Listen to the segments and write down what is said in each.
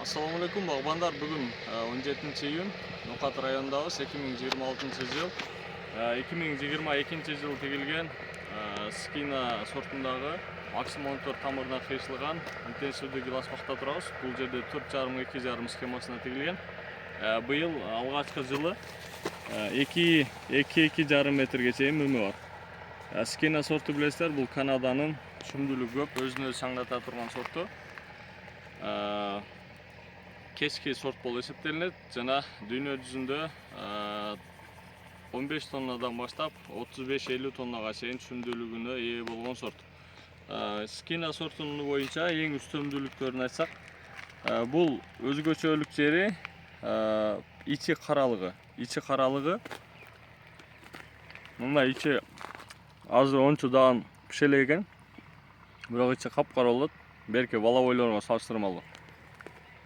Assalamu alaikum бағбандар. Бүгін 17 июнь Ноқат районындағыз 2026 жыл 2022 жыл тегілген скина сортындағы максимум тамырына қиышылған интенсивді гиласпақта тұрауыз. Бұл жерде 4,5-2,5 схемасына тегілген. Бұйыл алғашқы жылы 2-2,5 метрге чейін мөмі бар. Скина сорты білесіздер, бұл Канаданың шүмділі көп, өзін өз шаңдата тұрған сорты. Кешкі сорт бол есептелінеді, жана дүйнө жүзүндө 15 тоннадан баштап 35-50 тоннаға чейин шүмдүүлүгүнө ээ болгон сорт. Скина сортунун боюнча эң үстөмдүүлүктөрүн айтсак, бул өзгөчөлүк жери ичи каралыгы. Мына ичи азыр ончу дагы пишеле экен, бирок ичи капкара болот, берки воловойлорго салыштырмалуу.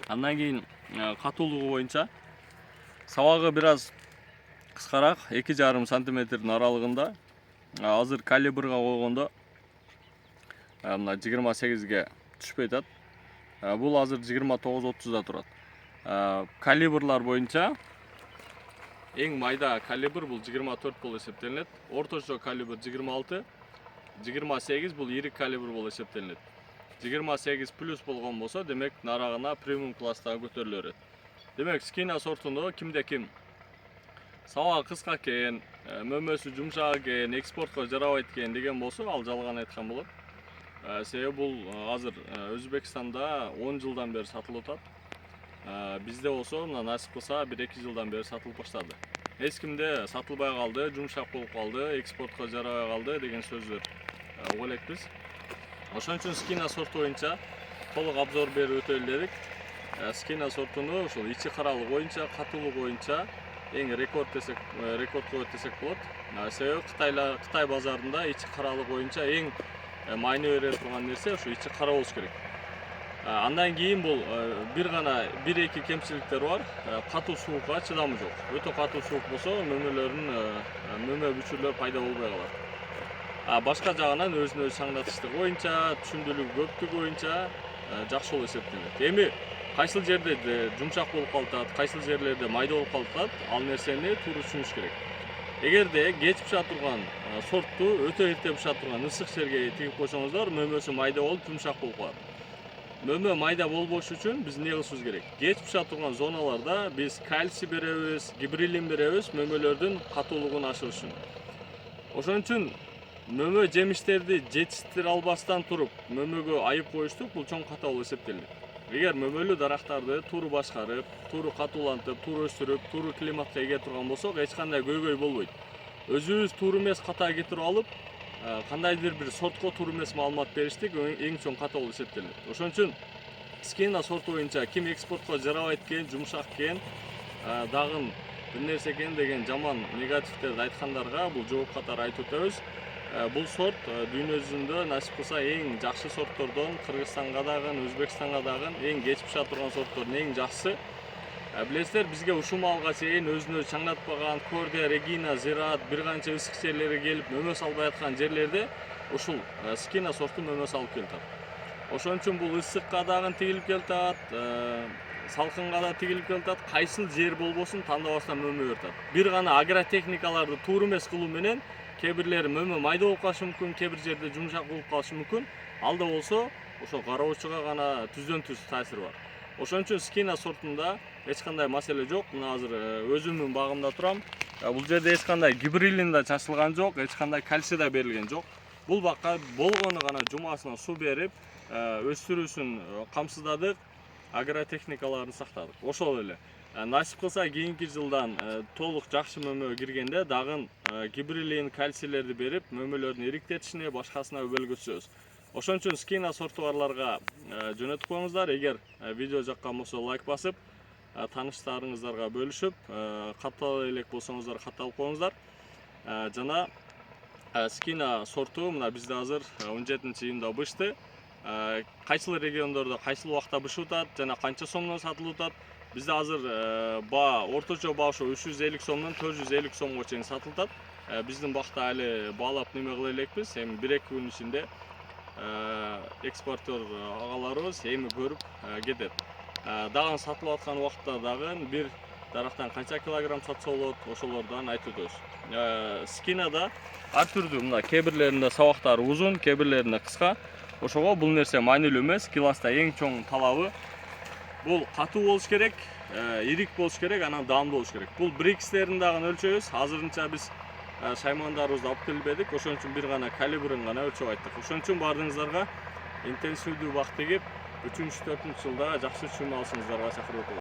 Андан кейін катуулугу боюнча сабагы бир аз кыскараак, 2,5 сантиметрдин аралыгында. Азыр калибрга койгондо мына 28ге түшпөй атат. Бул азыр 29-30да турат. Калибрлар боюнча эң майда калибр бул 24 болуп эсептелинет. Орточо калибр 26, 28 бул ири калибр болуп эсептелинет. 28 плюс болгон болсо, демек нарагына премиум класстагы көтөрүлө берет. Демек скина сортунда кимде ким сабагы кыска экен, мөмөсү жумшак экен, экспортко жарабайт экен деген болсо, ал жалган айткан болот. Себеби бул азыр Өзбекстанда 10 жылдан бери сатылып атат. Бизде болсо, мына насип кылса 1-2 жылдан бери сатылып баштады. Эч кимде сатылбай калды, жумшак болуп калды, экспортко жарабай калды деген сөздөр угуп элекпиз. Ошон үчүн скина сорту боюнча толук обзор берип өтөлү дедик. Скина сортуну ушул ичи каралык боюнча, катуулук боюнча эң рекорд коет десек болот. Себеби Кытай базарында ичи каралык боюнча эң майны бере турган нерсе ушу ичи кара болуш керек. Андан кийин бул бир гана 1-2 кемчиликтер бар. Катуу суукка чыдамы жок. Өтө катуу суук болсо мөмө бүчүрлөр пайда болбой калат. Башка жагынан өзүнө өз шаңдатыштыгы боюнча, түшүмдүүлүгү көптүгү боюнча жакшы болуп эсептелет. Эми кайсыл жерде жумшак болуп калат, кайсыл жерлерде майда болуп калат, ал нерсени туура түшүнүш керек. Эгерде кеч пыша турган сортту өтө эрте пыша турган ысык жерге тигип койсоңуздар, мөмөсү майда болуп, жумшак болуп калат. Мөмө майда болбош үчүн биз эмне кылышыбыз керек? Кеч пыша турган зоналарда биз кальций беребиз, гибрилин беребиз, мөмөлөрдүн катуулугун ашырыш үчүн. Ошон үчүн мөмө жемиштерди жетиштире албастан туруп, мөмөгө айып коюштук бул чоң ката болуп эсептелет. Эгер мөмөлүү дарактарды туура башкарып, туура катуулантып, туура өстүрүп, туура климатка эге турган болсок, эч кандай көйгөй болбойт. Өзүбүз туура эмес ката кетирип алып, кандайдыр бир сортко туура эмес маалымат бериштик эң чоң ката болуп эсептелет. Ошон үчүн скина сорту боюнча ким экспортко жарабайт экен, жумшак экен, дагы бир нерсе экен деген жаман негативтерди айткандарга бул жооп катары айтып өтөбүз. Бул сорт дүйнө жүзүндө насип кылса эң жакшы сорттордон, Кыргызстанга дагы, Өзбекстанга дагы эң кеч пыша турган сорттордун эң жакшысы. Билесиздер, бизге ушул маалга чейин өзүнө чаңдатпаган Кордия, Регина, Зират, бир канча ысык жерлерге келип мөмө салбай аткан жерлерде ушул скина сорту мөмө салып келатат. Ошон үчүн бул ысыкка дагы тигилип келатат, салкынга да тигилип келатат. Кайсыл жер болбосун тандабастан мөмө бератат. Бир гана агротехникаларды туура эмес кылуу менен кебирлери мөмө майда болуп калышы мүмкүн, кебир жерде жумшак болуп калышы мүмкүн. Алда болсо, ошо кароочуга гана түздөн түз таасир бар. Ошон үчүн скина сортунда эч кандай маселе жок. Мына азыр өзүмдүн багымда турам. Бул жерде эч кандай гибрилин да чачылган жок, эч кандай кальций да берилген жок. Бул бакка болгону гана жумасына суу берип, өстүрүүсүн камсыздадык, агротехникаларын сактадык. Ошол эле. Насип кылса кийинки жылдан толук жакшы мөмө киргенде дагы гибрилин, кальцийлерди берип, мөмөлөрдүн ириктетишине, башкасына өбөлгө түшөбүз. Ошон үчүн скина сорту барларга жөнөтүп коюңуздар. Эгер видео жаккан болсо лайк басып, тааныштарыңыздарга бөлүшүп, каттала элек болсоңуздар катталып коюңуздар. Жана скина сорту мына бизде азыр 17 июнда бышты. Кайсыл региондордо кайсыл убакта бышып атат жана канча сомдон сатылып атат? Бизде азыр орточо баа ошо 350 сомдон 450 сомго чейин сатылып атат. Биздин бакта али баалап неме кыла элекпиз. Эми 1-2 күн ичинде экспортер агаларыбыз эми көрүп кетет. дагы сатылып аткан убакытта дагы бир дарактан канча килограмм сатса болот, ошолордан айтып өтөбүз. Скинада ар түрдүү, мына кээ бирлеринде сабактары узун, кээ бирлеринде кыска. Ошого бул нерсе маанилүү эмес. Класста эң чоң талабы бул катуу болуш керек, ирик болуш керек, анан даамдуу болуш керек. Бул брикстерин дагы өлчөбүз. Азырынча биз шаймандарыбызды алып келбедик. Ошон үчүн бир гана калибрын гана өлчөп айттык. Ошон үчүн баардыгыңыздарга интенсивдүү убак тегип, 3-4 жылда жакшы чүм алышыңыздарга чакырып атабыз.